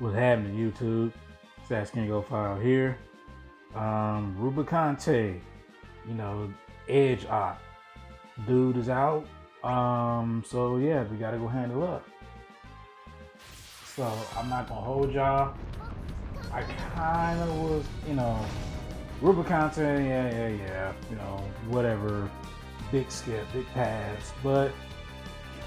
What's happening, YouTube? Stats can go file here. Rubicante, edge op. Dude is out. So yeah, we gotta go handle up. So I'm not gonna hold y'all. I kinda was, Rubicante, yeah, whatever. Big skip, big pass. But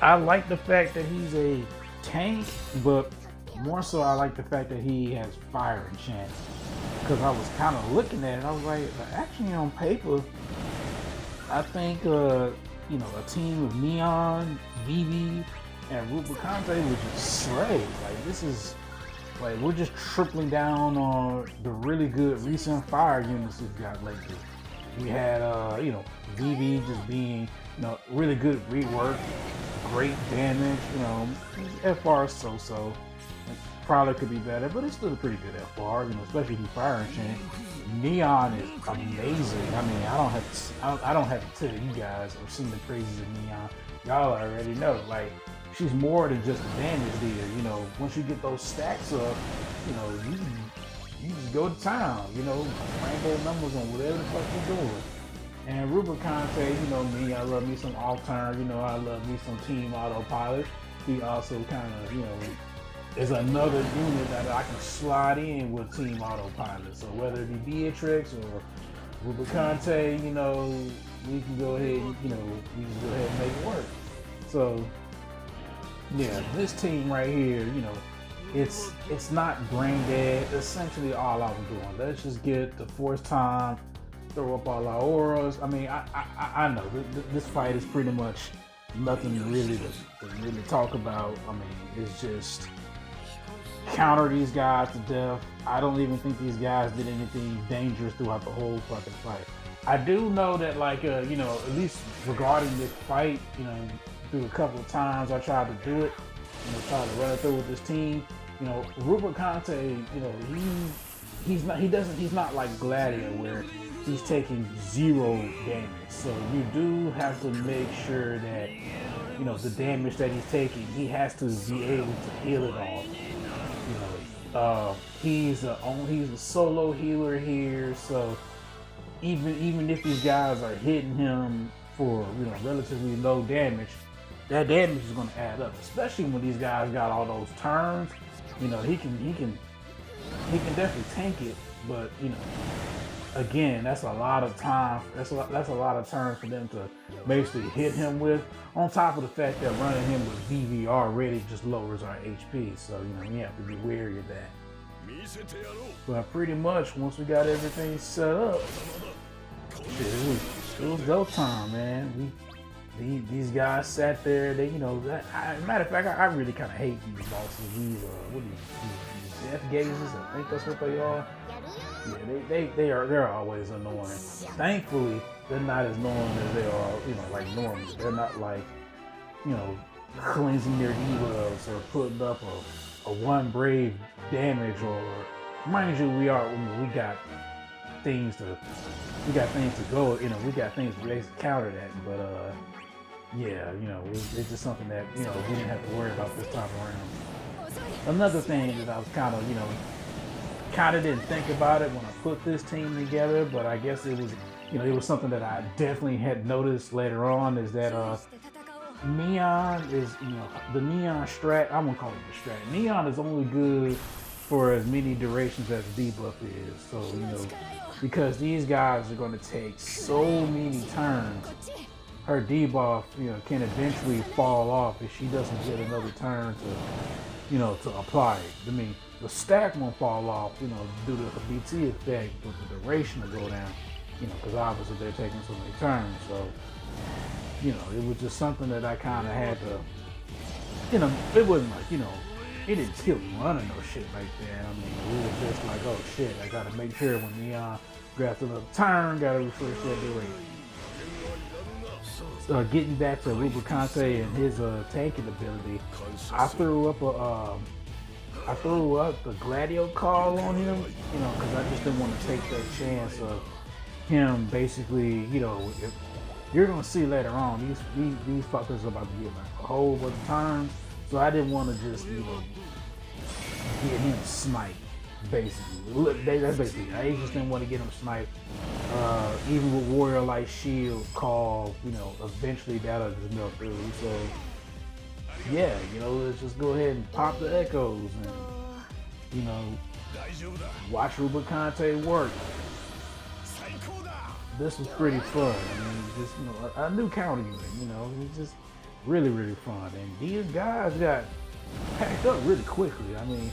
I like the fact that he's a tank, but more so I like the fact that he has fire enchant. Because I was kind of looking at it, I was like, actually on paper, I think a team of Neon, Vivi, and Rubicante would just slay. Like this is like we're just tripling down on the really good recent fire units we've got lately. We had Vivi just being really good rework, great damage, FR so. Probably could be better, but it's still a pretty good FR, especially if fire enchant. Neon is amazing. I mean, I don't have to tell you guys or sing the praises of Neon. Y'all already know. Like, she's more than just a damage dealer. Once you get those stacks up, you just go to town. Rainbow numbers on whatever the fuck you're doing. And Rubicante, me, I love me some off-turn. I love me some team autopilot. He also kind of, is another unit that I can slide in with team autopilot. So whether it be Beatrix or Rubicante, we can go ahead, we can go ahead and make it work. So yeah, this team right here, it's not brain dead. Essentially all I was doing. Let's just get the force time, throw up all our auras. I mean, I know this fight is pretty much nothing really to really talk about. I mean, it's just counter these guys to death. I don't even think these guys did anything dangerous throughout the whole fucking fight. I do know that, like, at least regarding this fight, through a couple of times I tried to do it, try to run it through with this team. Rubicante, he's not like Gladio where he's taking 0 damage. So you do have to make sure that, the damage that he's taking, he has to be able to heal it off. He's a solo healer here, so even if these guys are hitting him for relatively low damage, that damage is going to add up. Especially when these guys got all those turns, he can definitely tank it, but again, that's a lot of time. That's a lot of turns for them to basically hit him with. On top of the fact that running him with Vivi already just lowers our HP, so we have to be wary of that. But pretty much once we got everything set up, it was go time, man. These guys sat there. They, matter of fact, I really kind of hate these bosses. These death gazes. I think that's what they are. Yeah, they're always annoying. Thankfully, they're not as annoying as they are, like normal. They're not like, cleansing their debuffs or putting up a one brave damage, or mind you, we got things to go. We got things to basically counter that. But yeah, it's just something that we didn't have to worry about this time around. Another thing that I was kind of didn't think about it when I put this team together, but I guess it was, it was something that I definitely had noticed later on, is that Neon is, the Neon strat, I'm gonna call it the strat. Neon is only good for as many durations as debuff is. So, because these guys are gonna take so many turns, her debuff, can eventually fall off if she doesn't get another turn to apply it. I mean, the stack won't fall off, due to the BT effect, but the duration will go down, because obviously they're taking so many turns. So, it was just something that I kind of had to, it wasn't like, it didn't skip running or shit like that. I mean, it was just like, oh shit, I gotta make sure when Neon grabs another turn, gotta refresh that duration. Getting back to Rubicante and his tanking ability, I threw up the Gladio call on him, because I just didn't want to take that chance of him basically, if you're gonna see later on, these fuckers are about to get like a whole bunch of turns, so I didn't want to just get him sniped, basically. That's basically it. I just didn't want to get him sniped. Even with Warrior Light Shield call, you know, eventually that'll just melt through. So yeah, you know, let's just go ahead and pop the echoes and, you know, watch Rubicante work. This was pretty fun. I mean, just, you know, a new counter unit, you know, it's just really, really fun. And these guys got packed up really quickly. I mean,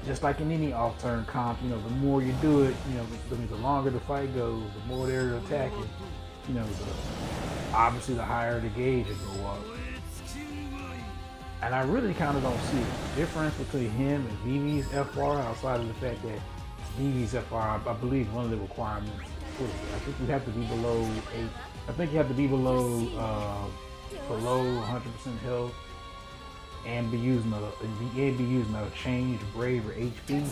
just like in any off-turn comp, you know, the more you do it, you know, the longer the fight goes, the more they're attacking, you know, obviously the higher the gauge will go up. And I really kind of don't see a difference between him and Vivi's FR outside of the fact that Vivi's FR, I believe one of the requirements, I think you have to be below 8. I think you have to be below 100% health and be using a changed brave or HP.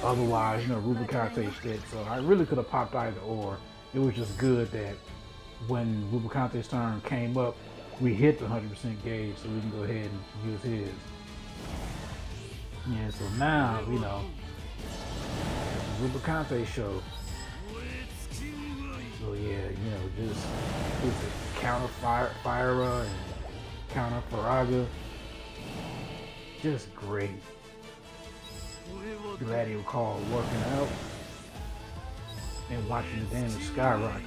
Otherwise, you know, Rubicante shit. So I really could have popped either or. It was just good that when Rubicante's turn came up, we hit the 100% gauge, so we can go ahead and use his. Yeah, so now, you know, Rubicante show. So yeah, you know, just counter Fyra and counter Faraga. Just great. Gladio call working out and watching the damage skyrocket.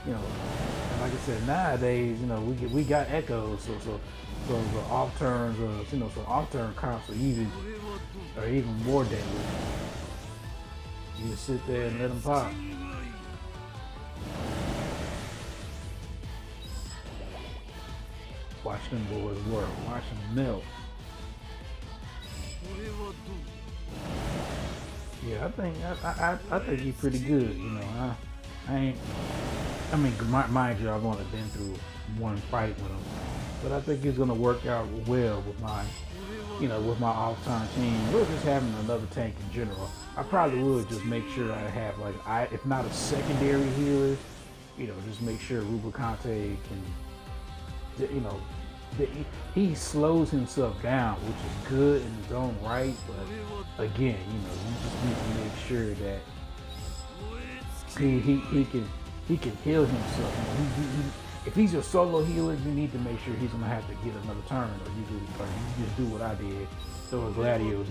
You know, and like I said, nowadays, you know, we got echoes, so the off turns, you know, so off turn comps are even more deadly. You just sit there and let them pop. Watch them boys work. Watch them melt. Yeah, I think he's pretty good. You know, I mean, mind you, I've only been through one fight with him, but I think he's gonna work out well with my, you know, with my off-time team. We're just having another tank in general. I probably would just make sure I have like, if not a secondary healer, you know, just make sure Rubicante can, you know, he slows himself down, which is good in his own right. But again, you know, you just need to make sure that he can heal himself. You know, if he's a solo healer, you need to make sure he's gonna have to get another turn, or you just do what I did, throw a Gladio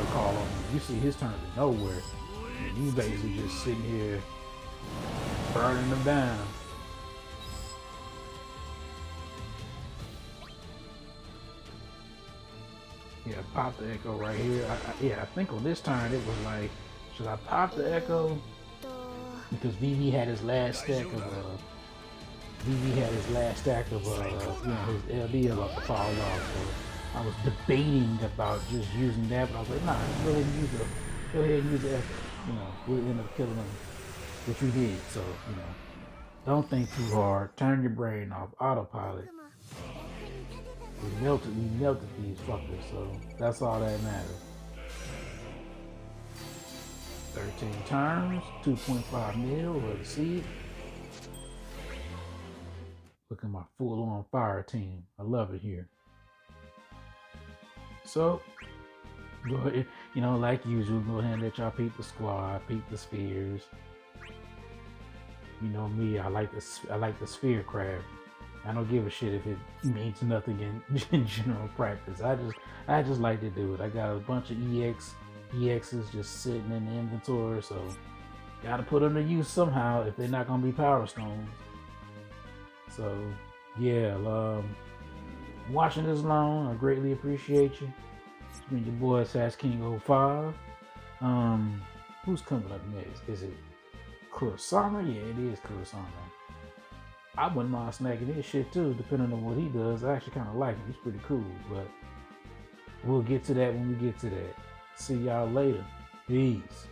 call on him. You see his turn to nowhere, and you basically just sitting here burning them down. Yeah, pop the echo right here. I think on this turn it was like, should I pop the echo? Because Vivi had his last stack of you know, his LD about to fall off. So I was debating about just using that, but I was like, nah, go ahead and use the echo. You know, we'll end up killing him, which we did. So, you know, don't think too hard. Turn your brain off, autopilot. We melted these fuckers, so that's all that matters. 13 turns, 2.5 mil, let's see. Look at my full on fire team. I love it here. So, go ahead, you know, like usual, go ahead and let y'all peep the squad, peep the spheres. You know me, I like the sphere craft. I don't give a shit if it means nothing in general practice. I just like to do it. I got a bunch of EXs just sitting in the inventory, so gotta put them to use somehow if they're not gonna be power stones. So yeah, watching this long, I greatly appreciate you. It's been your boy Sass King 05. Who's coming up next? Is it Kurosama? Yeah, it is Kurosama. I wouldn't mind snagging his shit too, depending on what he does. I actually kind of like him. He's pretty cool, but we'll get to that when we get to that. See y'all later. Peace.